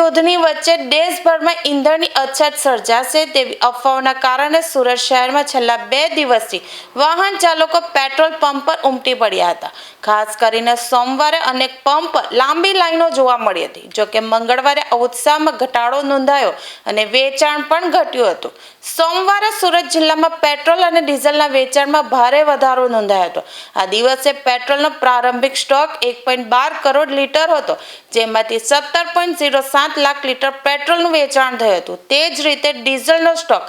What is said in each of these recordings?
યુદ્ધની વચ્ચે દેશભરમાં ઈંધણની અછત સર્જાશે તેવી અફવાઓના કારણે સુરત શહેરમાં છેલ્લા 2 દિવસથી વાહન ચાલકો પેટ્રોલ પંપ પર ઉમટી પડ્યા હતા। ખાસ કરીને સોમવારે અનેક પંપ પર લાંબી લાઈનો જોવા મળી હતી। જોકે મંગળવારે આ ઉત્સાહમાં ઘટાડો નોંધાયો અને વેચાણ પણ ઘટ્યું હતું। સોમવારે સુરત જિલ્લામાં પેટ્રોલ અને ડીઝલના વેચાણમાં ભારે વધારો નોંધાયો હતો। આ દિવસે પેટ્રોલનો પ્રારંભિક સ્ટોક 1.12 કરોડ લીટર હતો, જેમાંથી 17.07 લાખ લીટર પેટ્રોલનું વેચાણ થયું હતું। તે જ રીતે ડીઝલનો સ્ટોક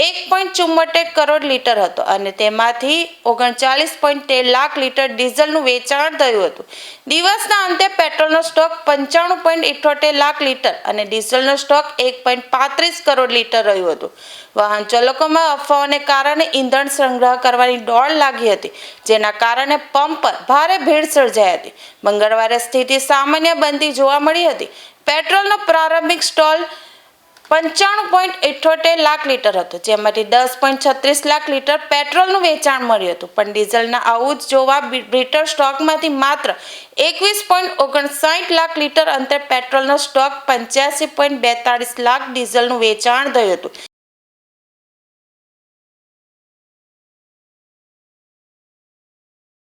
1.74 કરોડ લીટર હતો અને તેમાંથી 39.13 લાખ લીટર ડીઝલનું વેચાણ થયું હતું। દિવસના અંતે પેટ્રોલનો સ્ટોક 95.78 લાખ લીટર અને ડીઝલનો સ્ટોક 1.35 કરોડ લીટર રહ્યું હતું। વાહન ચાલકોમાં અફવાઓને કારણે ઈંધણ સંગ્રહ કરવાની દોડ લાગી હતી, જેના કારણે પંપ પર ભારે ભીડ સર્જાઈ હતી। મંગળવારે સ્થિતિ સામાન્ય બનતી જોવા મળી હતી। પેટ્રોલનો પ્રારંભિક સ્ટોક 95.78 લાખ લીટર હતો, જેમાંથી 10.36 લાખ લીટર પેટ્રોલનું વેચાણ મળ્યું હતું, પણ ડીઝલના આવું જ જોવા લીટર સ્ટોકમાંથી માત્ર 21.59 લાખ લીટર અંતરે પેટ્રોલનો સ્ટોક 85.42 લાખ ડીઝલનું વેચાણ થયું હતું।